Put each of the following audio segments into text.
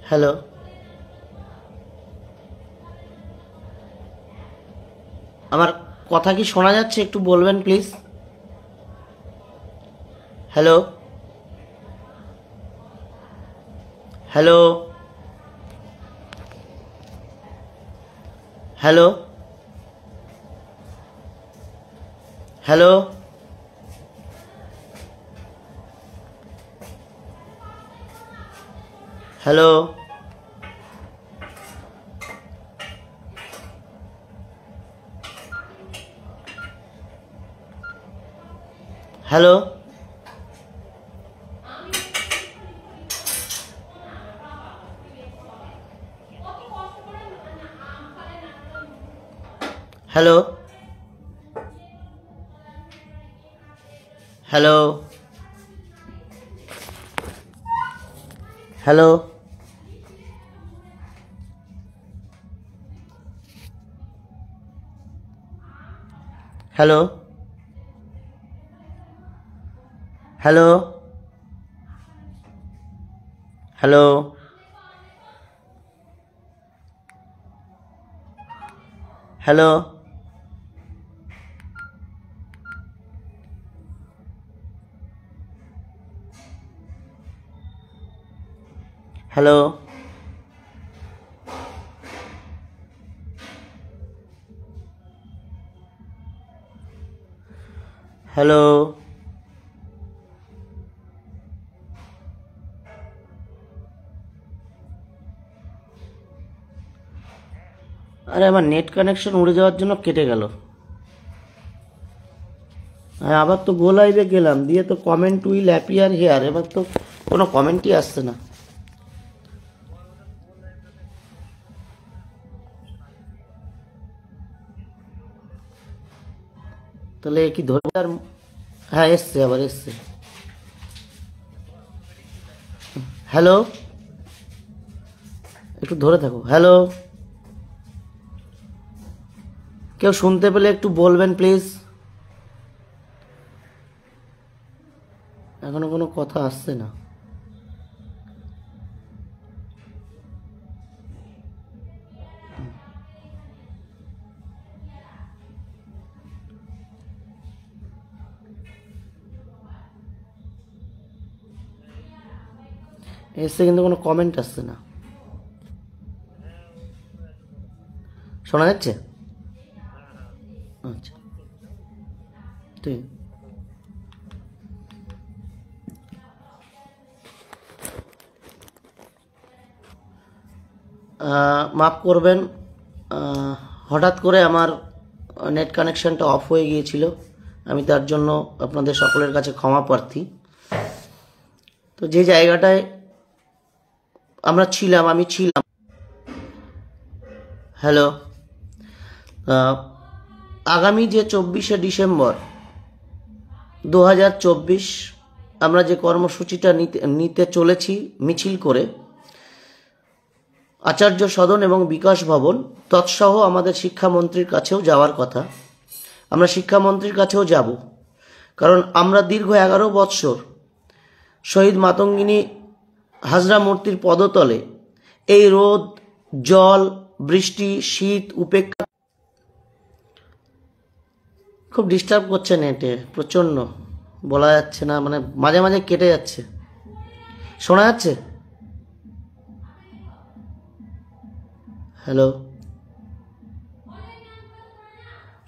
Hello, আমার কথা কি শোনা যাচ্ছে? একটু বলবেন please. Hello hello hello hello hello hello hello hello hello hello hello hello hello hello hello আরে আমার নেট কানেকশন উড়ে যাওয়ার জন্য কেটে গেল। হ্যাঁ, আবার তো গো লাইভে গেলাম, দিয়ে তো কমেন্ট উইল অ্যাপিয়ার হেয়ার, এবার তো কোনো কমেন্টই আসছে না। তাহলে কি ধরে আর? হ্যাঁ, এসছে, আবার এসছে। হ্যালো, একটু ধরে থাকো। হ্যালো, কেউ শুনতে পেলে একটু বলবেন প্লিজ। এখনো কোনো কথা আসছে না। এসছে কিন্তু কোনো কমেন্ট আসছে না। শোনা যাচ্ছে? আচ্ছা, ঠিক। মাফ করবেন, হঠাৎ করে আমার নেট কানেকশনটা অফ হয়ে গিয়েছিল। আমি তার জন্য আপনাদের সকলের কাছে ক্ষমা প্রার্থী। তো যে জায়গাটায় আমি ছিলাম। হ্যালো, আগামী যে 24শে ডিসেম্বর 2024 আমরা যে কর্মসূচিটা নিতে চলেছি মিছিল করে, আচার্য সদন এবং বিকাশ ভবন তৎসহ আমাদের শিক্ষামন্ত্রীর কাছেও যাওয়ার কথা। আমরা শিক্ষামন্ত্রীর কাছেও যাব, কারণ আমরা দীর্ঘ 11 বৎসর শহীদ মাতঙ্গিনী হাজরা মূর্তির পদতলে এই রোদ, জল, বৃষ্টি, শীত উপেক্ষা। খুব ডিস্টার্ব করছে নেটে, প্রচণ্ড বলা যাচ্ছে না, মানে মাঝে মাঝে কেটে যাচ্ছে। শোনা যাচ্ছে? হ্যালো,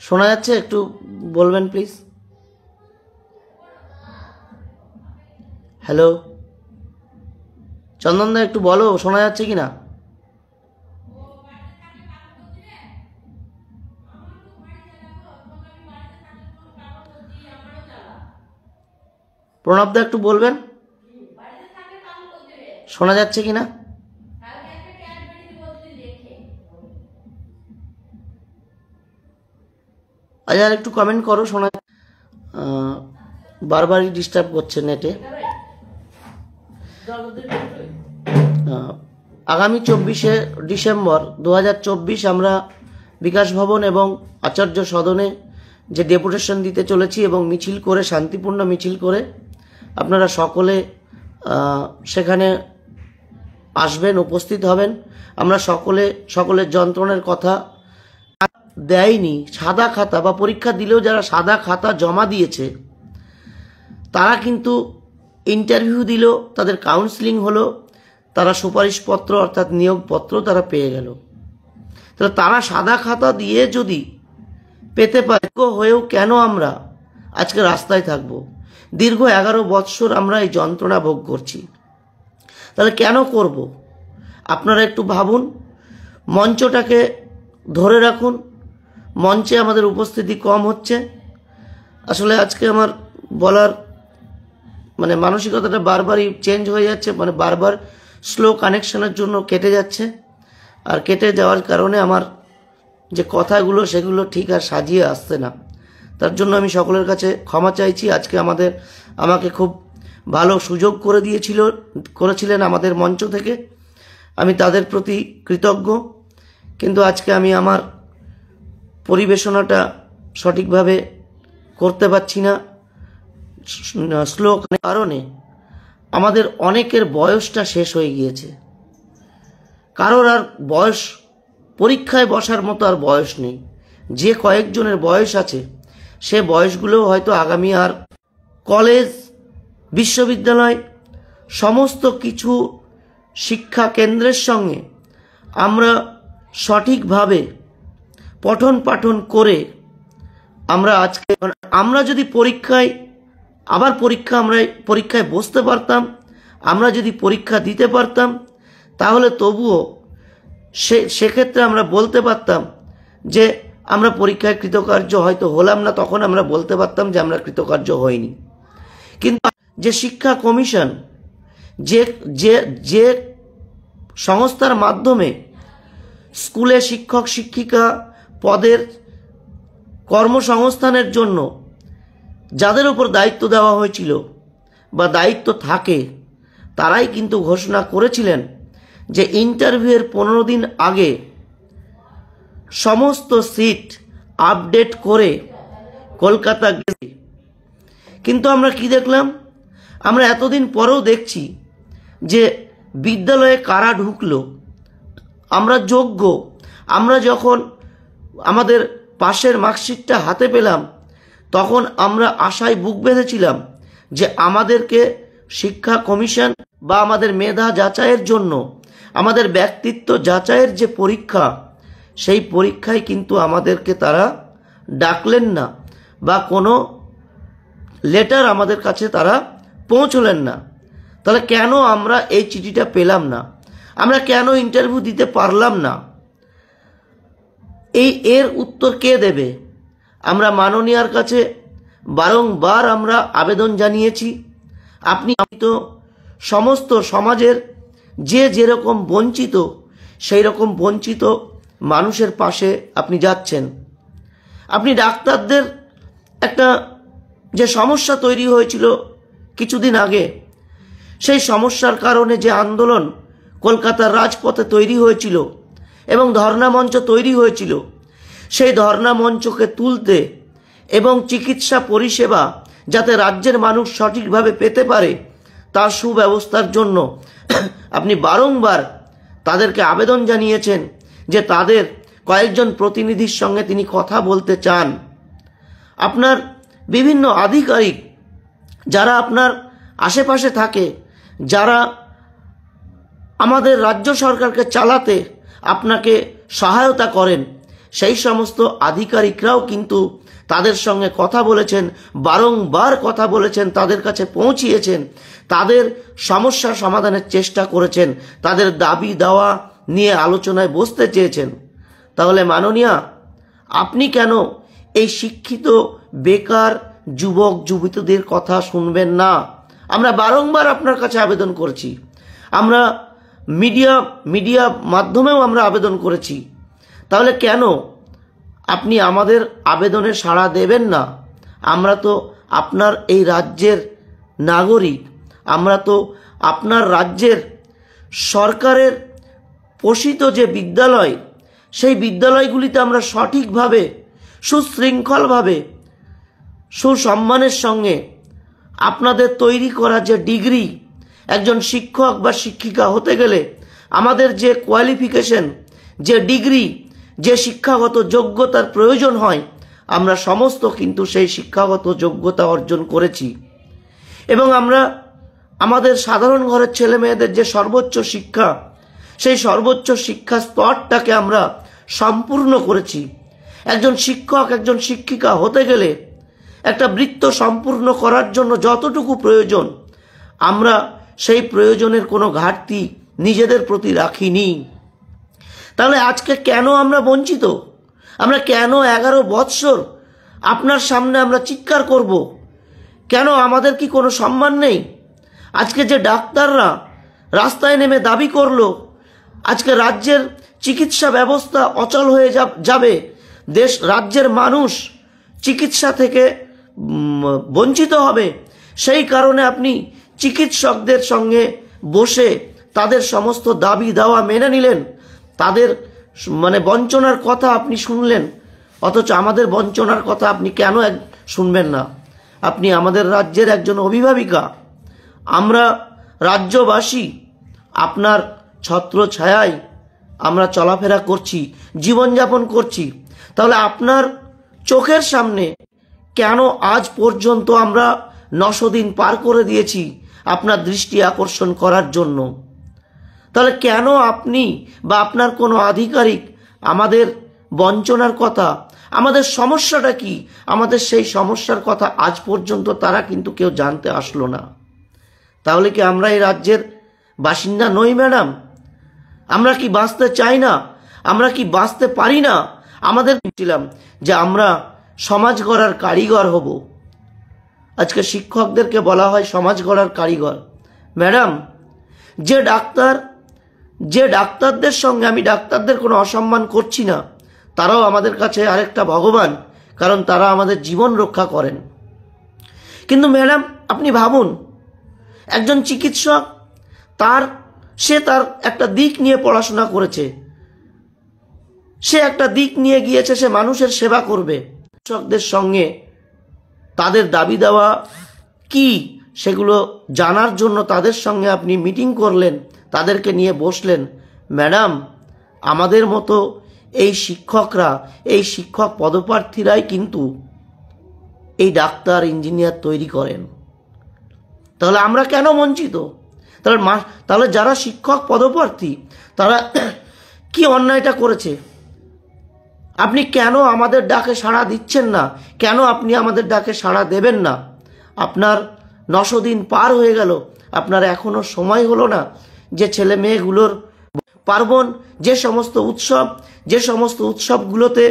শোনা যাচ্ছে? একটু বলবেন প্লিজ। হ্যালো, চন্দনদা একটু বলো শোনা যাচ্ছে কি না। প্রণবদা একটু বলবেন শোনা যাচ্ছে কি না। আচ্ছা, আর একটু কমেন্ট করো শোনা। বারবারই ডিস্টার্ব করছে নেটে। আগামী 24শে ডিসেম্বর 2024 আমরা বিকাশ ভবন এবং আচার্য সদনে যে ডেপুটেশন দিতে চলেছি এবং মিছিল করে, শান্তিপূর্ণ মিছিল করে আপনারা সকলে সেখানে আসবেন, উপস্থিত হবেন। আমরা সকলের যন্ত্রণার কথা দেয়নি সাদা খাতা, বা পরীক্ষা দিলেও যারা সাদা খাতা জমা দিয়েছে তারা কিন্তু ইন্টারভিউ দিল, তাদের কাউন্সেলিং হলো, তারা সুপারিশপত্র অর্থাৎ নিয়োগপত্র তারা পেয়ে গেল। তাহলে তারা সাদা খাতা দিয়ে যদি পেতে পারে হয়েও কেন আমরা আজকে রাস্তায় থাকবো? দীর্ঘ 11 বৎসর আমরা এই যন্ত্রণা ভোগ করছি, তাহলে কেন করব? আপনারা একটু ভাবুন, মঞ্চটাকে ধরে রাখুন। মঞ্চে আমাদের উপস্থিতি কম হচ্ছে। আসলে আজকে আমার বলার মানসিকতাটা বারবারই চেঞ্জ হয়ে যাচ্ছে, বারবার স্লো কানেকশনের জন্য কেটে যাচ্ছে, আর কেটে যাওয়ার কারণে আমার যে কথাগুলো সেগুলো ঠিক আর সাজিয়ে আসছে না। তার জন্য আমি সকলের কাছে ক্ষমা চাইছি। আজকে আমাকে খুব ভালো সুযোগ করেছিলেন আমাদের মঞ্চ থেকে, আমি তাদের প্রতি কৃতজ্ঞ। কিন্তু আজকে আমি আমার পরিবেশনাটা সঠিকভাবে করতে পারছি না স্লো কারণে। আমাদের অনেকের বয়সটা শেষ হয়ে গিয়েছে, কারোর আর পরীক্ষায় বসার মতো আর বয়স নেই। যে কয়েকজনের বয়স আছে সে বয়সগুলো হয়তো আগামী আর কলেজ, বিশ্ববিদ্যালয়, সমস্ত কিছু শিক্ষা কেন্দ্রের সঙ্গে আমরা সঠিকভাবে পঠন পাঠন করে আমরা যদি পরীক্ষায় বসতে পারতাম, আমরা যদি পরীক্ষা দিতে পারতাম, তাহলে তবুও সেক্ষেত্রে আমরা বলতে পারতাম যে আমরা পরীক্ষায় কৃতকার্য হয়তো হলাম না, তখন আমরা বলতে পারতাম যে আমরা কৃতকার্য হইনি। কিন্তু যে শিক্ষা কমিশন, যে সংস্থার মাধ্যমে স্কুলে শিক্ষক শিক্ষিকা পদের কর্মসংস্থানের জন্য যাদের উপর দায়িত্ব দেওয়া হয়েছিল বা দায়িত্ব থাকে, তারাই কিন্তু ঘোষণা করেছিলেন যে ইন্টারভিউয়ের 15 দিন আগে সমস্ত সিট আপডেট করে কলকাতা গেছে। কিন্তু আমরা কি দেখলাম? আমরা এতদিন পরেও দেখছি যে বিদ্যালয়ে কারা ঢুকলো, আমরা যোগ্য। আমরা যখন আমাদের পাশের মার্কশিটটা হাতে পেলাম তখন আমরা আশায় বুক বেঁধেছিলাম যে আমাদেরকে শিক্ষা কমিশন বা আমাদের মেধা যাচাইয়ের জন্য, আমাদের ব্যক্তিত্ব যাচাইয়ের যে পরীক্ষা, সেই পরীক্ষায় কিন্তু আমাদেরকে তারা ডাকলেন না বা কোনো লেটার আমাদের কাছে তারা পৌঁছলেন না। তাহলে কেন আমরা এই চিঠিটা পেলাম না? আমরা কেন ইন্টারভিউ দিতে পারলাম না? এর উত্তর কে দেবে? আমরা মাননীয়ার কাছে বারংবার আমরা আবেদন জানিয়েছি। আপনি তো সমস্ত সমাজের যেরকম বঞ্চিত, সেই রকম বঞ্চিত মানুষের পাশে আপনি যাচ্ছেন। আপনি ডাক্তারদের একটা যে সমস্যা তৈরি হয়েছিল কিছুদিন আগে, সেই সমস্যার কারণে যে আন্দোলন কলকাতার রাজপথে তৈরি হয়েছিল এবং ধর্ণা মঞ্চ তৈরি হয়েছিল, সেই ধর্ণা মঞ্চকে তুলতে এবং চিকিৎসা পরিষেবা যাতে রাজ্যের মানুষ সঠিকভাবে পেতে পারে তার সুব্যবস্থার জন্য আপনি বারংবার তাদেরকে আবেদন জানিয়েছেন যে তাদের কয়েকজন প্রতিনিধির সঙ্গে তিনি কথা বলতে চান। আপনার বিভিন্ন আধিকারিক যারা আপনার আশেপাশে থাকে, যারা আমাদের রাজ্য সরকারকে চালাতে আপনাকে সহায়তা করেন, সেই সমস্ত আধিকারিকরাও কিন্তু তাদের সঙ্গে কথা বলেছেন, বারংবার কথা বলেছেন, তাদের কাছে পৌঁছিয়েছেন, তাদের সমস্যা সমাধানের চেষ্টা করেছেন, তাদের দাবি দাওয়া নিয়ে আলোচনায় বসতে চেয়েছেন। তাহলে মাননীয়া, আপনি কেন এই শিক্ষিত বেকার যুবক যুবতীদের কথা শুনবেন না? আমরা বারংবার আপনার কাছে আবেদন করেছি, আমরা মিডিয়া মাধ্যমেও আমরা আবেদন করেছি। তাহলে কেন আপনি আমাদের আবেদনে সাড়া দেবেন না? আমরা তো আপনার এই রাজ্যের নাগরিক, আমরা তো আপনার রাজ্যের সরকারের পোষিত যে বিদ্যালয়, সেই বিদ্যালয়গুলিতে আমরা সঠিকভাবে, সুশৃঙ্খলভাবে, সুসম্মানের সঙ্গে আপনাদের তৈরি করা যে ডিগ্রি, একজন শিক্ষক বা শিক্ষিকা হতে গেলে আমাদের যে কোয়ালিফিকেশন, যে ডিগ্রি, যে শিক্ষাগত যোগ্যতার প্রয়োজন হয়, আমরা সমস্ত কিন্তু সেই শিক্ষাগত যোগ্যতা অর্জন করেছি। এবং আমরা আমাদের সাধারণ ঘরের ছেলে মেয়েদের যে সর্বোচ্চ শিক্ষা, সেই সর্বোচ্চ শিক্ষা স্তরটাকে আমরা সম্পূর্ণ করেছি। একজন শিক্ষক, একজন শিক্ষিকা হতে গেলে একটা বৃত্ত সম্পূর্ণ করার জন্য যতটুকু প্রয়োজন, আমরা সেই প্রয়োজনের কোনো ঘাটতি নিজেদের প্রতি রাখিনি। তাহলে আজকে কেন আমরা বঞ্চিত? আমরা কেন 11 বৎসর আপনার সামনে আমরা চিৎকার করব? কেন আমাদের কি কোনো সম্মান নেই? আজকে যে ডাক্তাররা রাস্তায় নেমে দাবি করলো, আজকে রাজ্যের চিকিৎসা ব্যবস্থা অচল হয়ে যাবে, রাজ্যের মানুষ চিকিৎসা থেকে বঞ্চিত হবে, সেই কারণে আপনি চিকিৎসকদের সঙ্গে বসে তাদের সমস্ত দাবি দাওয়া মেনে নিলেন, তাদের বঞ্চনার কথা আপনি শুনলেন। অথচ আমাদের বঞ্চনার কথা আপনি কেন শুনবেন না? আপনি আমাদের রাজ্যের একজন অভিভাবিকা, আমরা রাজ্যবাসী আপনার ছত্র ছায়ায় আমরা চলাফেরা করছি, জীবনযাপন করছি। তাহলে আপনার চোখের সামনে কেন আজ পর্যন্ত আমরা 900 দিন পার করে দিয়েছি আপনার দৃষ্টি আকর্ষণ করার জন্য? তাহলে কেন আপনি বা আপনার কোনো আধিকারিক আমাদের বঞ্চনার কথা, আমাদের সমস্যাটা কি, আমাদের সেই সমস্যার কথা আজ পর্যন্ত তারা কিন্তু কেউ জানতে আসলো না? তাহলে কি আমরা এই রাজ্যের বাসিন্দা নই ম্যাডাম? আমরা কি বাঁচতে চাই না? আমরা কি বাঁচতে পারি না? আমাদের ছিলাম যে আমরা সমাজ গড়ার কারিগর হব। আজকে শিক্ষকদেরকে বলা হয় সমাজ গড়ার কারিগর। ম্যাডাম, যে ডাক্তারদের সঙ্গে, আমি ডাক্তারদের কোনো অসম্মান করছি না, তারাও আমাদের কাছে আরেকটা ভগবান, কারণ তারা আমাদের জীবন রক্ষা করেন। কিন্তু ম্যাডাম, আপনি ভাবুন, একজন চিকিৎসক সে তার একটা দিক নিয়ে পড়াশোনা করেছে, সে একটা দিক নিয়ে গিয়েছে, সে মানুষের সেবা করবে। চিকিৎসকদের সঙ্গে তাদের দাবি দেওয়া কি সেগুলো জানার জন্য তাদের সঙ্গে আপনি মিটিং করলেন, তাদেরকে নিয়ে বসলেন। ম্যাডাম, আমাদের মতো এই শিক্ষকরা, এই শিক্ষক পদপ্রার্থীরাই কিন্তু এই ডাক্তার, ইঞ্জিনিয়ার তৈরি করেন। তাহলে আমরা কেন বঞ্চিত? তাহলে যারা শিক্ষক পদপ্রার্থী তারা কি অন্যায়টা করেছে? আপনি কেন আমাদের ডাকে সাড়া দিচ্ছেন না? কেন আপনি আমাদের ডাকে সাড়া দেবেন না? আপনার 900 দিন পার হয়ে গেল, আপনার এখনো সময় হলো না যে ছেলে মেয়েগুলোর পার্বণ, যে সমস্ত উৎসবগুলোতে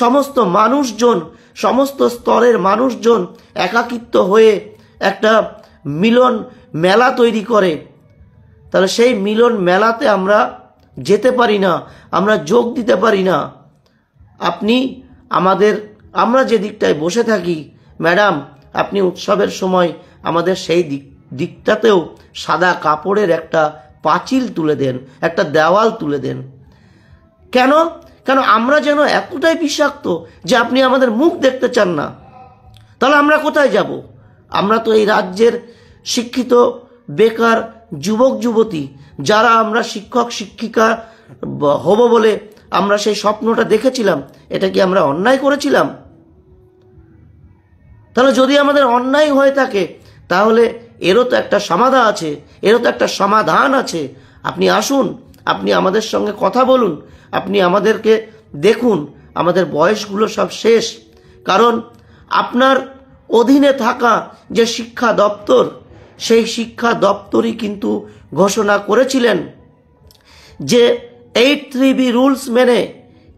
সমস্ত মানুষজন, সমস্ত স্তরের মানুষজন একাকিত্ব হয়ে একটা মিলন মেলা তৈরি করে, তাহলে সেই মিলন মেলাতে আমরা যেতে পারি না, আমরা যোগ দিতে পারি না। আমরা যে দিকটায় বসে থাকি ম্যাডাম, আপনি উৎসবের সময় আমাদের সেই দিকটাতেও সাদা কাপড়ের একটা পাঁচিল তুলে দেন, একটা দেওয়াল তুলে দেন। কেন আমরা যেন এতটাই বিষাক্ত যে আপনি আমাদের মুখ দেখতে চান না? তাহলে আমরা কোথায় যাব? আমরা তো এই রাজ্যের শিক্ষিত বেকার যুবক যুবতী, যারা আমরা শিক্ষক শিক্ষিকা হব বলে আমরা সেই স্বপ্নটা দেখেছিলাম, এটা কি আমরা অন্যায় করেছিলাম? তাহলে যদি আমাদের অন্যায় হয়ে থাকে, তাহলে এরও তো একটা সমাধান আছে, এরও তো একটা সমাধান আছে। আপনি আসুন, আপনি আমাদের সঙ্গে কথা বলুন, আপনি আমাদেরকে দেখুন। আমাদের বয়সগুলো সব শেষ, কারণ আপনার অধীনে থাকা যে শিক্ষা দপ্তর, সেই শিক্ষা দপ্তরই কিন্তু ঘোষণা করেছিলেন যে 8-3B রুলস মেনে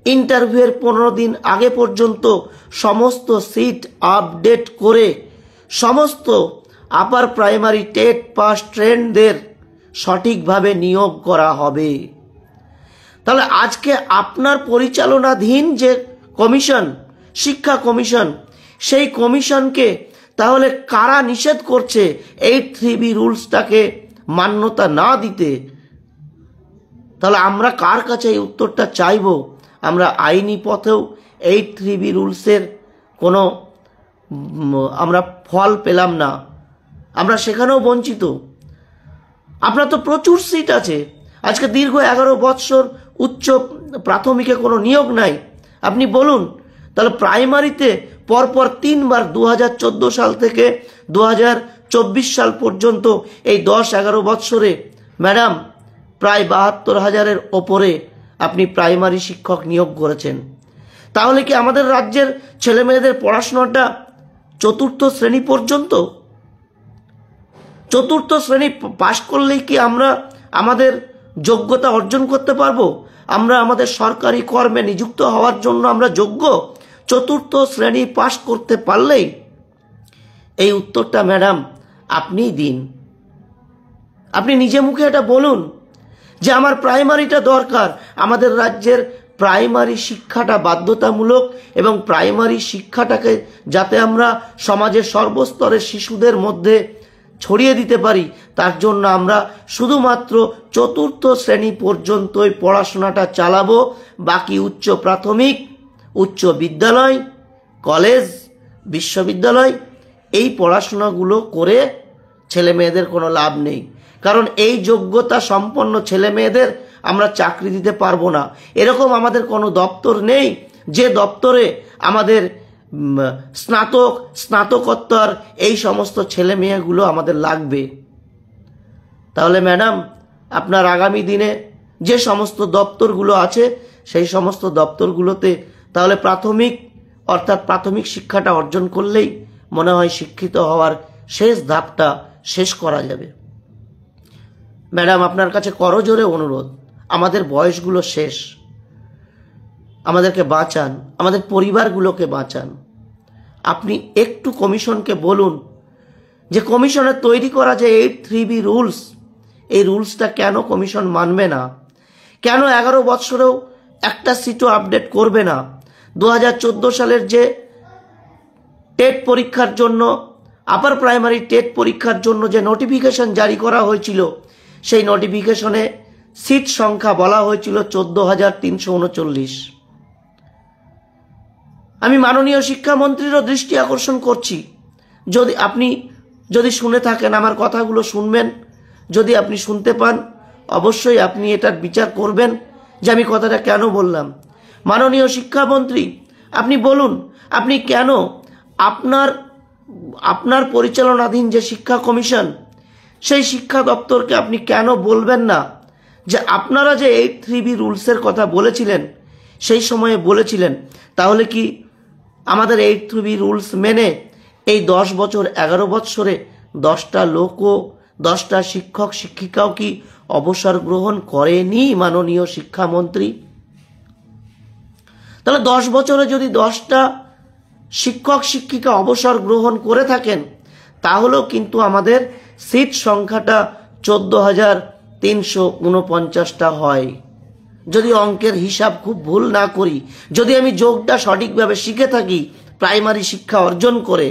ইন্টারভিউয়ের 15 দিন আগে পর্যন্ত সমস্ত সিট আপডেট করে সমস্ত আপার প্রাইমারি টেট পাস ট্রেন্ডদের সঠিকভাবে নিয়োগ করা হবে। তাহলে আজকে আপনার পরিচালনাধীন যে কমিশন, শিক্ষা কমিশন, সেই কমিশনকে তাহলে কারা নিষেধ করছে 8-3B রুলসটাকে মান্যতা না দিতে? তাহলে আমরা কার কাছে এই উত্তরটা চাইব? আমরা আইনি পথেও 8-3B রুলসের কোনো আমরা ফল পেলাম না, আমরা সেখানেও বঞ্চিত। আপনার তো প্রচুর সিট আছে, আজকে দীর্ঘ 11 বৎসর উচ্চ প্রাথমিকে কোনো নিয়োগ নাই। আপনি বলুন তাহলে প্রাইমারিতে পরপর 3 বার 2014 সাল থেকে 2024 সাল পর্যন্ত এই 10-11 বৎসরে ম্যাডাম প্রায় 72,000-এর ওপরে আপনি প্রাইমারি শিক্ষক নিয়োগ করেছেন। তাহলে কি আমাদের রাজ্যের ছেলেমেয়েদের পড়াশোনাটা চতুর্থ শ্রেণী পর্যন্ত? চতুর্থ শ্রেণী পাশ করলেই কি আমরা আমাদের যোগ্যতা অর্জন করতে পারবো? আমরা আমাদের সরকারি কর্মে নিযুক্ত হওয়ার জন্য আমরা যোগ্য? চতুর্থ শ্রেণী পাশ করতে পারলেই? এই উত্তরটা ম্যাডাম আপনিই দিন। আপনি নিজে মুখে এটা বলুন যে আমার প্রাইমারিটা দরকার। আমাদের রাজ্যের প্রাইমারি শিক্ষাটা বাধ্যতামূলক এবং প্রাইমারি শিক্ষাটাকে যাতে আমরা সমাজের সর্বস্তরের শিশুদের মধ্যে ছড়িয়ে দিতে পারি, তার জন্য আমরা শুধুমাত্র চতুর্থ শ্রেণী পর্যন্তই পড়াশোনাটা চালাবো। বাকি উচ্চ প্রাথমিক, উচ্চ বিদ্যালয়, কলেজ, বিশ্ববিদ্যালয় এই পড়াশোনাগুলো করে ছেলে মেয়েদের কোনো লাভ নেই। কারণ এই যোগ্যতা সম্পন্ন ছেলে মেয়েদের আমরা চাকরি দিতে পারবো না। এরকম আমাদের কোনো দপ্তর নেই যে দপ্তরে আমাদের স্নাতকোত্তর এই সমস্ত ছেলে মেয়েগুলো আমাদের লাগবে। তাহলে ম্যাডাম আপনার আগামী দিনে যে সমস্ত দপ্তরগুলো আছে সেই সমস্ত দপ্তরগুলোতে তাহলে প্রাথমিক শিক্ষাটা অর্জন করলেই মনে হয় শিক্ষিত হওয়ার শেষ ধাপটা শেষ করা যাবে। ম্যাডাম আপনার কাছে করজোরে অনুরোধ, আমাদের বয়সগুলো শেষ, আমাদেরকে বাঁচান, আমাদের পরিবারগুলোকে বাঁচান। আপনি একটু কমিশনকে বলুন যে কমিশনের তৈরি করা যে 8-3B রুলস, এই রুলসটা কেন কমিশন মানবে না? কেন 11 বৎসরেও একটা সিটও আপডেট করবে না? 2014 সালের যে টেট পরীক্ষার জন্য, আপার প্রাইমারি টেট পরীক্ষার জন্য যে নোটিফিকেশন জারি করা হয়েছিল, সেই নোটিফিকেশনে সিট সংখ্যা বলা হয়েছিল 14,339। আমি মাননীয় শিক্ষামন্ত্রীরও দৃষ্টি আকর্ষণ করছি, আপনি যদি শুনে থাকেন আমার কথাগুলো শুনবেন। যদি আপনি শুনতে পান অবশ্যই আপনি এটার বিচার করবেন যে আমি কথাটা কেন বললাম। মাননীয় শিক্ষামন্ত্রী আপনি বলুন, আপনি কেন আপনার পরিচালনাধীন যে শিক্ষা কমিশন, সেই শিক্ষা দপ্তরকে আপনি কেন বলবেন না যে আপনারা যে 8-3B রুলসের কথা বলেছিলেন, সেই সময়ে বলেছিলেন, তাহলে কি আমাদের 8-3B রুলস মেনে এই 10 বছর 11 বৎসরে 10টা লোকও 10টা শিক্ষক শিক্ষিকাও কি অবসর গ্রহণ করেনি মাননীয় শিক্ষামন্ত্রী? তাহলে 10 বছরে যদি 10টা শিক্ষক শিক্ষিকা অবসর গ্রহণ করে থাকেন, তাহলেও কিন্তু আমাদের সিট সংখ্যাটা 14,349টা হয়। যদি অঙ্কের হিসাব খুব ভুল না করি, যদি আমি যোগটা সঠিকভাবে শিখে থাকি প্রাইমারি শিক্ষা অর্জন করে,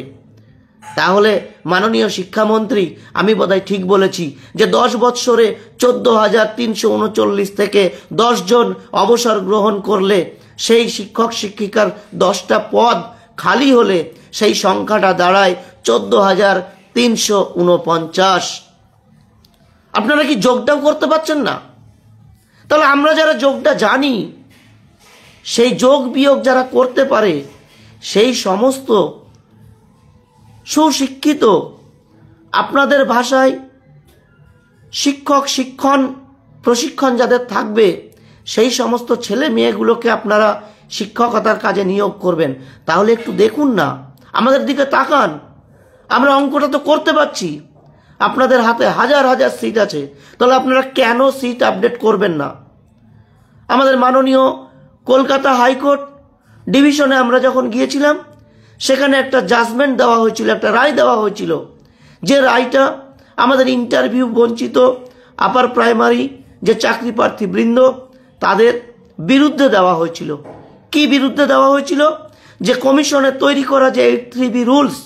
তাহলে মাননীয় শিক্ষামন্ত্রী আমি বোধহয় ঠিক বলেছি যে 10 বৎসরে 14,339 থেকে 10 জন অবসর গ্রহণ করলে সেই শিক্ষক শিক্ষিকার 10টা পদ খালি হলে সেই সংখ্যাটা দাঁড়ায় 14,349। আপনারা কি যোগটাও করতে পারছেন না? তাহলে আমরা যারা যোগটা জানি, সেই যোগ বিয়োগ যারা করতে পারে, সেই সমস্ত সুশিক্ষিত আপনাদের ভাষায় প্রশিক্ষণ যাদের থাকবে, সেই সমস্ত ছেলে মেয়েগুলোকে আপনারা শিক্ষকতার কাজে নিয়োগ করবেন। তাহলে একটু দেখুন না, আমাদের দিকে তাকান। আমরা অঙ্কটা তো করতে পারছি, আপনাদের হাতে হাজার হাজার সিট আছে, তাহলে আপনারা কেন সিট আপডেট করবেন না? আমাদের মাননীয় কলকাতা হাইকোর্ট ডিভিশনে আমরা যখন গিয়েছিলাম, সেখানে একটা জাজমেন্ট দেওয়া হয়েছিল, একটা রায় দেওয়া হয়েছিল, যে রায়টা আমাদের ইন্টারভিউ বঞ্চিত আপার প্রাইমারি যে চাকরি প্রার্থী বৃন্দ তাদের বিরুদ্ধে দেওয়া হয়েছিল। কি বিরুদ্ধে দেওয়া হয়েছিল? যে কমিশনের তৈরি করা যে 8-3B রুলস,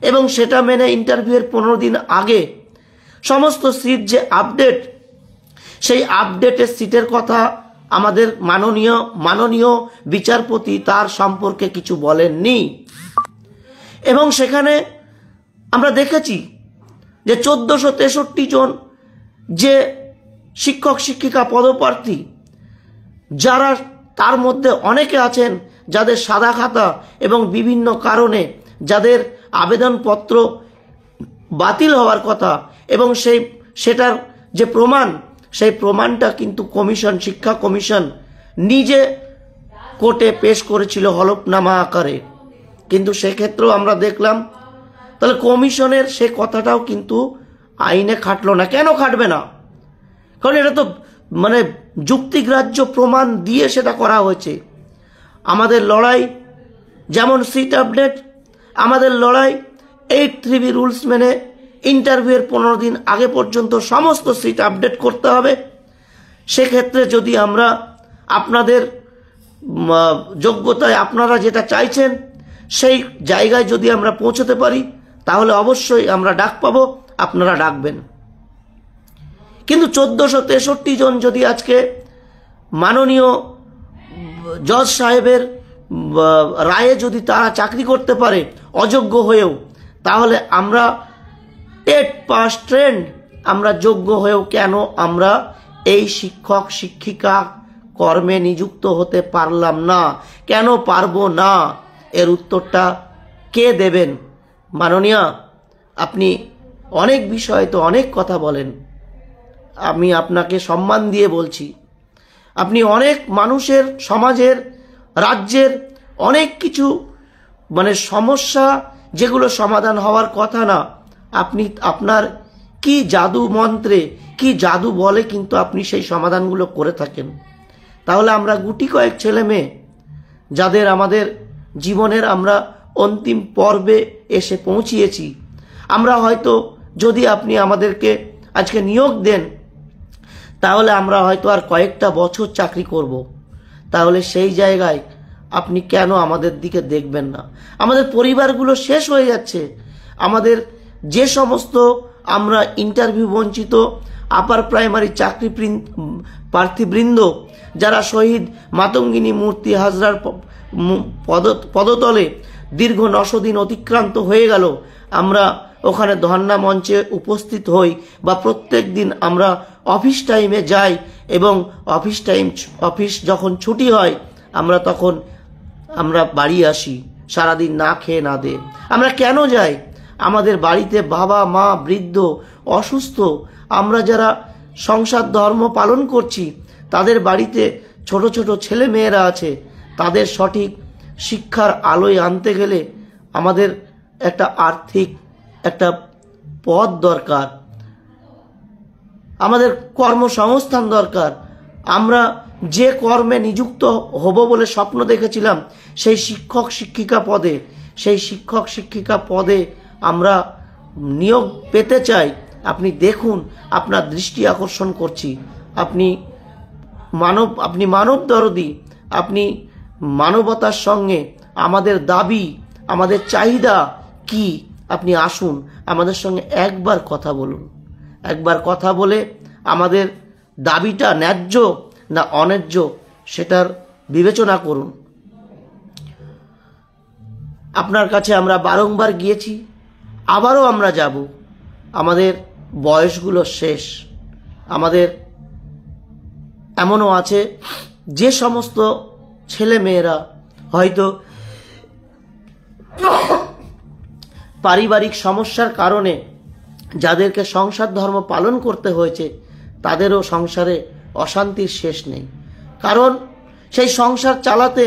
এবং সেটা মেনে ইন্টারভিউয়ের 15 দিন আগে সমস্ত সিট যে আপডেট, সেই আপডেটের সিটের কথা আমাদের মাননীয় বিচারপতি তার সম্পর্কে কিছু বলেননি। এবং সেখানে আমরা দেখেছি যে 1463 জন যে শিক্ষক শিক্ষিকা পদপ্রার্থী যারা, তার মধ্যে অনেকে আছেন যাদের সাদা খাতা এবং বিভিন্ন কারণে যাদের আবেদনপত্র বাতিল হওয়ার কথা, এবং সেটার যে প্রমাণ, সেই প্রমাণটা কিন্তু কমিশন, শিক্ষা কমিশন নিজে কোর্টে পেশ করেছিল হলফনামা আকারে। কিন্তু সেক্ষেত্রেও আমরা দেখলাম, তাহলে কমিশনের সে কথাটাও কিন্তু আইনে খাটলো না। কেন খাটবে না? কারণ এটা তো মানে যুক্তিগ্রাহ্য প্রমাণ দিয়ে সেটা করা হয়েছে। আমাদের লড়াই যেমন সিট আপডেট, আমাদের লড়াই 8(3)B রুলস মেনে ইন্টারভিউয়ের 15 দিন আগে পর্যন্ত সমস্ত সিট আপডেট করতে হবে। সেক্ষেত্রে যদি আমরা আপনাদের যোগ্যতায় আপনারা যেটা চাইছেন সেই জায়গায় যদি আমরা পৌঁছতে পারি, তাহলে অবশ্যই আমরা ডাক পাবো, আপনারা ডাকবেন। কিন্তু 1463 জন যদি আজকে মাননীয় জজ সাহেবের রায়ে যদি তারা চাকরি করতে পারে অযোগ্য হয়েও, তাহলে আমরা টেট পাস ট্রেন্ড, আমরা যোগ্য হয়েও কেন আমরা এই শিক্ষক শিক্ষিকা কর্মে নিযুক্ত হতে পারলাম না? কেন পারবো না? এর উত্তরটা কে দেবেন? মাননীয়া, আপনি অনেক বিষয়ে তো অনেক কথা বলেন, আমি আপনাকে সম্মান দিয়ে বলছি। আপনি অনেক মানুষের, সমাজের, রাজ্যের অনেক কিছু মানে সমস্যা যেগুলো সমাধান হওয়ার কথা না, আপনি আপনার কি জাদু মন্ত্রে, কি জাদু বলে কিন্তু আপনি সেই সমাধানগুলো করে থাকেন। তাহলে আমরা গুটি কয়েক ছেলে মেয়ে যাদের আমাদের জীবনের আমরা অন্তিম পর্বে এসে পৌঁছিয়েছি, আমরা হয়তো যদি আপনি আমাদেরকে আজকে নিয়োগ দেন, তাহলে আমরা হয়তো আর কয়েকটা বছর চাকরি করব। তাহলে সেই জায়গায় আপনি কেন আমাদের দিকে দেখবেন না? আমাদের পরিবারগুলো শেষ হয়ে যাচ্ছে। আমাদের যে সমস্ত আমরা ইন্টারভিউ বঞ্চিত আপার প্রাইমারি চাকরি প্রার্থীবৃন্দ যারা শহীদ মাতঙ্গিনী মূর্তি হাজরার পদতলে দীর্ঘ 900 দিন অতিক্রান্ত হয়ে গেল, আমরা ওখানে ধর্ণা মঞ্চে উপস্থিত হই বা প্রত্যেক দিন আমরা অফিস টাইমে যাই, এবং অফিস যখন ছুটি হয় তখন আমরা বাড়ি আসি সারাদিন না খেয়ে না দে। আমরা কেন যাই? আমাদের বাড়িতে বাবা মা বৃদ্ধ অসুস্থ, আমরা যারা সংসার ধর্ম পালন করছি তাদের বাড়িতে ছোট ছোট ছেলে মেয়েরা আছে, তাদের সঠিক শিক্ষার আলোয় আনতে গেলে আমাদের একটা আর্থিক একটা পথ দরকার, আমাদের কর্মসংস্থান দরকার। আমরা যে কর্মে নিযুক্ত হব বলে স্বপ্ন দেখেছিলাম সেই শিক্ষক শিক্ষিকা পদে আমরা নিয়োগ পেতে চাই। আপনি দেখুন, আপনার দৃষ্টি আকর্ষণ করছি, আপনি মানব দরদি, আপনি মানবতার সঙ্গে আমাদের দাবি, আমাদের চাহিদা কি, আপনি আসুন আমাদের সঙ্গে একবার কথা বলুন। একবার কথা বলে আমাদের দাবিটা ন্যায্য না অন্যায্য সেটার বিবেচনা করুন। আপনার কাছে আমরা বারংবার গিয়েছি, আবারও আমরা যাব। আমাদের বয়সগুলো শেষ। আমাদের এমনও আছে যে সমস্ত ছেলে মেয়েরা হয়তো পারিবারিক সমস্যার কারণে যাদেরকে সংসার ধর্ম পালন করতে হয়েছে, তাদেরও সংসারে অশান্তির শেষ নেই। কারণ সেই সংসার চালাতে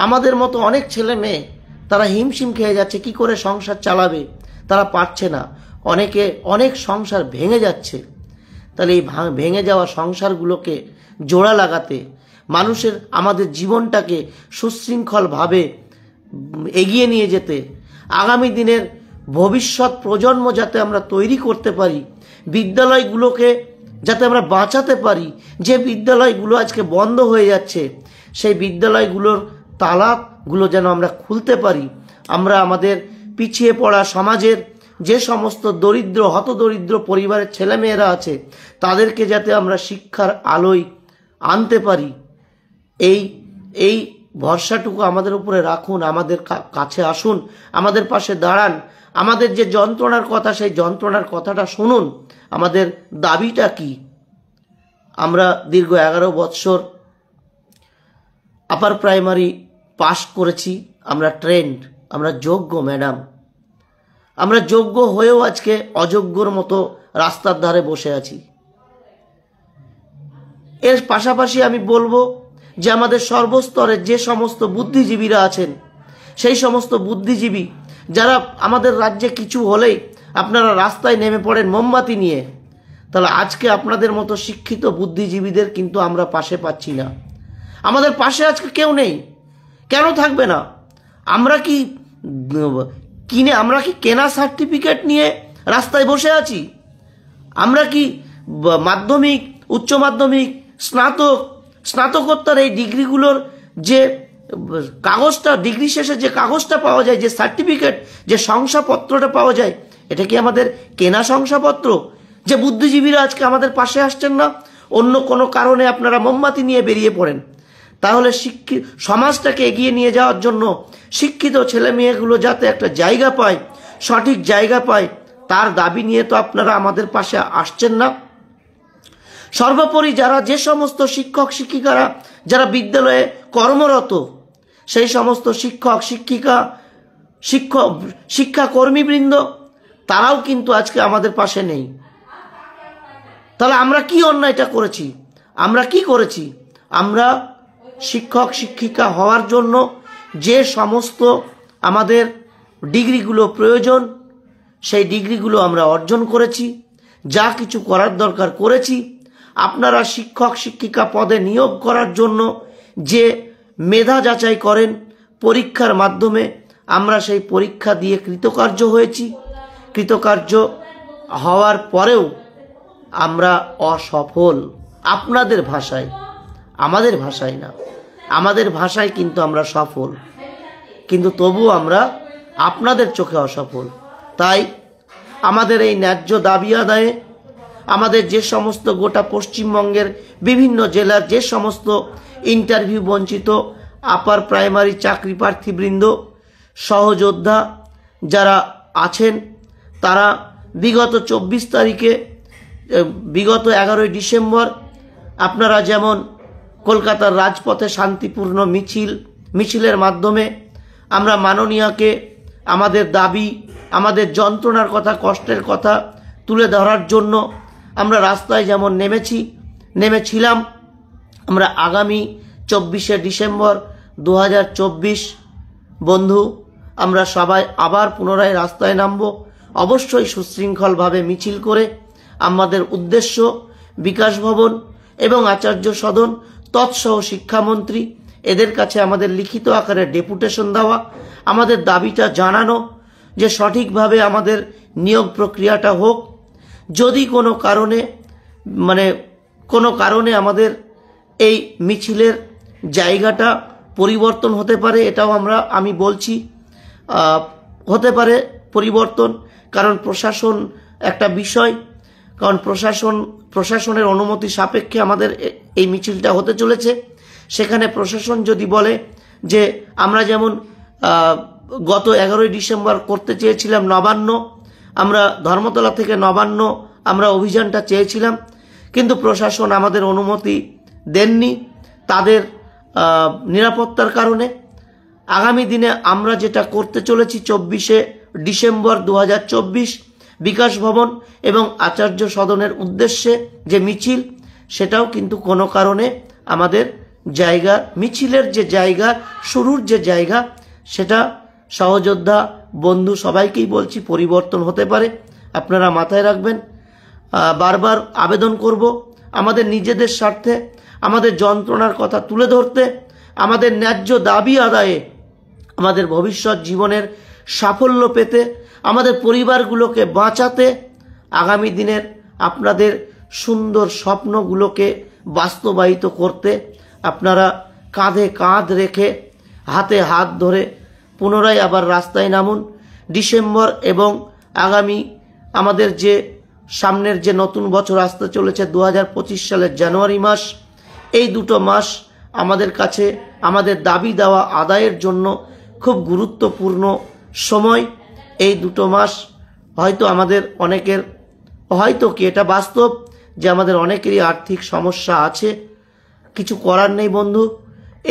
আমাদের মতো অনেক ছেলে মেয়ে তারা হিমশিম খেয়ে যাচ্ছে, কি করে সংসার চালাবে, তারা পারছে না। অনেক সংসার ভেঙে যাচ্ছে। তাহলে এই ভেঙে যাওয়া সংসারগুলোকে জোড়া লাগাতে, আমাদের জীবনটাকে সুশৃঙ্খলভাবে এগিয়ে নিয়ে যেতে, আগামী দিনের ভবিষ্যৎ প্রজন্ম যাতে আমরা তৈরি করতে পারি, বিদ্যালয়গুলোকে যাতে আমরা বাঁচাতে পারি, যে বিদ্যালয়গুলো আজকে বন্ধ হয়ে যাচ্ছে সেই বিদ্যালয়গুলোর তালাগুলো যেন আমরা খুলতে পারি। আমরা আমাদের পিছিয়ে পড়া সমাজের যে সমস্ত দরিদ্র হতদরিদ্র পরিবারের ছেলেমেয়েরা আছে তাদেরকে যাতে আমরা শিক্ষার আলোয় আনতে পারি, এই ভরসাটুকু আমাদের উপরে রাখুন। আমাদের কাছে আসুন, আমাদের পাশে দাঁড়ান। আমাদের যে যন্ত্রণার কথা সেই যন্ত্রণার কথাটা শুনুন। আমাদের দাবিটা কি আমরা দীর্ঘ 11 বৎসর আপার প্রাইমারি পাস করেছি, আমরা ট্রেন্ড, আমরা যোগ্য ম্যাডাম। আমরা যোগ্য হয়েও আজকে অযোগ্যর মতো রাস্তার ধারে বসে আছি। এর পাশাপাশি আমি বলবো যে আমাদের সর্বস্তরের যে সমস্ত বুদ্ধিজীবীরা আছেন, সেই সমস্ত বুদ্ধিজীবী যারা আমাদের রাজ্যে কিছু হলেই আপনারা রাস্তায় নেমে পড়েন মোমবাতি নিয়ে, তাহলে আজকে আপনাদের মতো শিক্ষিত বুদ্ধিজীবীদের কিন্তু আমরা পাশে পাচ্ছি না। আমাদের পাশে আজকে কেউ নেই। কেন থাকবে না? আমরা কি কেনা সার্টিফিকেট নিয়ে রাস্তায় বসে আছি? আমরা কি মাধ্যমিক, উচ্চ মাধ্যমিক, স্নাতকোত্তর এই ডিগ্রিগুলোর যে কাগজটা, ডিগ্রি শেষে যে কাগজটা পাওয়া যায়, যে সার্টিফিকেট, যে শংসাপত্রটা পাওয়া যায়, এটা কি আমাদের কেনা শংসাপত্র? যে বুদ্ধিজীবীরা আজকে আমাদের পাশে আসছেন না, অন্য কোনো কারণে আপনারা মোমবাতি নিয়ে বেরিয়ে পড়েন। তাহলে সমাজটাকে এগিয়ে নিয়ে যাওয়ার জন্য শিক্ষিত ছেলে মেয়েগুলো যাতে একটা জায়গা পায়, সঠিক জায়গা পায়, তার দাবি নিয়ে তো আপনারা আমাদের পাশে আসছেন না। সর্বোপরি যে সমস্ত শিক্ষক শিক্ষিকারা যারা বিদ্যালয়ে কর্মরত, সেই সমস্ত শিক্ষক শিক্ষিকা, শিক্ষাকর্মীবৃন্দ, তারাও কিন্তু আজকে আমাদের পাশে নেই। তাহলে আমরা কি অন্যায়টা করেছি? আমরা কি করেছি? আমরা শিক্ষক শিক্ষিকা হওয়ার জন্য যে সমস্ত আমাদের ডিগ্রিগুলো প্রয়োজন, সেই ডিগ্রিগুলো আমরা অর্জন করেছি, যা কিছু করার দরকার করেছি। আপনারা শিক্ষক শিক্ষিকা পদে নিয়োগ করার জন্য যে মেধা যাচাই করেন পরীক্ষার মাধ্যমে, আমরা সেই পরীক্ষা দিয়ে কৃতকার্য হয়েছি। কৃতকার্য হওয়ার পরেও আমরা অসফল। আপনাদের ভাষায়, আমাদের ভাষায় না, আমাদের ভাষায় কিন্তু আমরা সফল, কিন্তু তবুও আমরা আপনাদের চোখে অসফল। তাই আমাদের এই ন্যায্য দাবি আদায়ে আমাদের যে সমস্ত গোটা পশ্চিমবঙ্গের বিভিন্ন জেলার যে সমস্ত ইন্টারভিউ বঞ্চিত আপার প্রাইমারি চাকরি প্রার্থীবৃন্দ, সহযোদ্ধা যারা আছেন, তারা বিগত 24 তারিখে, বিগত 11ই ডিসেম্বর আপনারা যেমন কলকাতার রাজপথে শান্তিপূর্ণ মিছিলের মাধ্যমে আমরা মাননীয়কে আমাদের দাবি, আমাদের যন্ত্রণার কথা, কষ্টের কথা তুলে ধরার জন্য আমরা রাস্তায় যেমন নেমেছিলাম, আমরা আগামী 24শে ডিসেম্বর 2024 বন্ধু, আমরা সবাই আবার পুনরায় রাস্তায় নামব। অবশ্যই সুশৃঙ্খলভাবে মিছিল করে আমাদের উদ্দেশ্য বিকাশ ভবন এবং আচার্য সদন তৎসহ শিক্ষামন্ত্রী, এদের কাছে আমাদের লিখিত আকারে ডেপুটেশন দেওয়া, আমাদের দাবিটা জানানো যে সঠিকভাবে আমাদের নিয়োগ প্রক্রিয়াটা হোক। যদি কোনো কারণে আমাদের এই মিছিলের জায়গাটা পরিবর্তন হতে পারে, এটাও আমি বলছি, হতে পারে পরিবর্তন, কারণ প্রশাসন একটা বিষয়, কারণ প্রশাসনের অনুমতি সাপেক্ষে আমাদের এই মিছিলটা হতে চলেছে। সেখানে প্রশাসন যদি বলে যে আমরা যেমন গত 11ই ডিসেম্বর করতে চেয়েছিলাম নবান্ন, আমরা ধর্মতলা থেকে নবান্ন আমরা অভিযানটা চেয়েছিলাম, কিন্তু প্রশাসন আমাদের অনুমতি দেননি তাদের নিরাপত্তার কারণে। আগামী দিনে আমরা যেটা করতে চলেছি 24শে ডিসেম্বর 2024 বিকাশ ভবন এবং আচার্য সদনের উদ্দেশ্যে যে মিছিল, সেটাও কিন্তু কোনো কারণে আমাদের জায়গা, মিছিলের যে জায়গা, শুরুর যে জায়গা, সেটা সহযোদ্ধা বন্ধু সবাইকেই বলছি পরিবর্তন হতে পারে, আপনারা মাথায় রাখবেন। বারবার আবেদন করব আমাদের নিজেদের স্বার্থে, আমাদের যন্ত্রণার কথা তুলে ধরতে, আমাদের ন্যায্য দাবি আদায়ে, আমাদের ভবিষ্যৎ জীবনের সাফল্য পেতে, আমাদের পরিবারগুলোকে বাঁচাতে, আগামী দিনের আপনাদের সুন্দর স্বপ্নগুলোকে বাস্তবায়িত করতে আপনারা কাঁধে কাঁধ রেখে, হাতে হাত ধরে পুনরায় আবার রাস্তায় নামুন। ডিসেম্বর এবং আগামী আমাদের যে সামনের যে নতুন বছর আসতে চলেছে 2025 সালের জানুয়ারি মাস, এই দুটো মাস আমাদের কাছে আমাদের দাবি দেওয়া আদায়ের জন্য খুব গুরুত্বপূর্ণ সময়। এই দুটো মাস হয়তো আমাদের অনেকের, হয়তো কি এটা বাস্তব, যে আমাদের অনেকেরই আর্থিক সমস্যা আছে, কিছু করার নেই বন্ধু।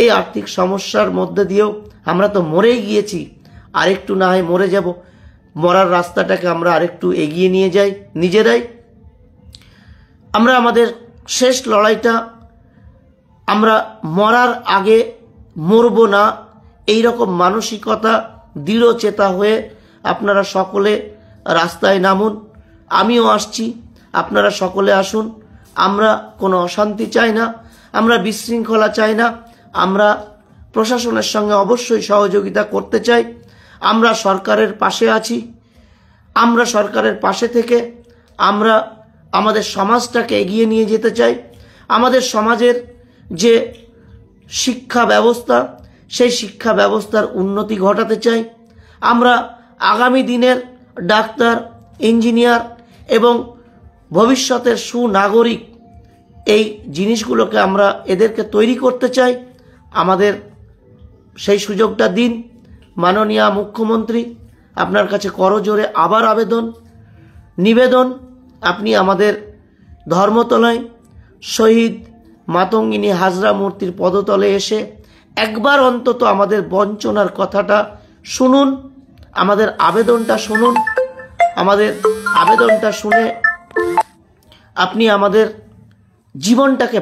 এই আর্থিক সমস্যার মধ্যে দিয়েও আমরা তো মরেই গিয়েছি, আরেকটু না হয় মরে যাব, মরার রাস্তাটাকে আমরা আরেকটু এগিয়ে নিয়ে যাই নিজেরাই। আমরা আমাদের শেষ লড়াইটা আমরা মরার আগে মরব না, এই রকম মানসিকতা দৃঢ় চেতা হয়ে আপনারা সকলে রাস্তায় নামুন। আমিও আসছি, আপনারা সকলে আসুন। আমরা কোনো অশান্তি চাই না, আমরা বিশৃঙ্খলা চাই না, আমরা প্রশাসনের সঙ্গে অবশ্যই সহযোগিতা করতে চাই। আমরা সরকারের পাশে আছি, আমরা সরকারের পাশে থেকে আমরা আমাদের সমাজটাকে এগিয়ে নিয়ে যেতে চাই। আমাদের সমাজের যে শিক্ষা ব্যবস্থা, সেই শিক্ষা ব্যবস্থার উন্নতি ঘটাতে চাই। আমরা আগামী দিনের ডাক্তার, ইঞ্জিনিয়ার এবং ভবিষ্যতের সুনাগরিক, এই জিনিসগুলোকে আমরা এদেরকে তৈরি করতে চাই। আমাদের সেই সুযোগটা দিন। মাননীয় মুখ্যমন্ত্রী, আপনার কাছে করজোড়ে আবার নিবেদন, আপনি আমাদের ধর্মতলায় শহীদ মাতঙ্গিনী হাজরা মূর্তির পদতলে এসে একবার অন্তত আমাদের বঞ্চনার কথাটা শুনুন, আমাদের আবেদনটা শুনুন। আমাদের আবেদনটা শুনে আপনি আমাদের জীবনটাকে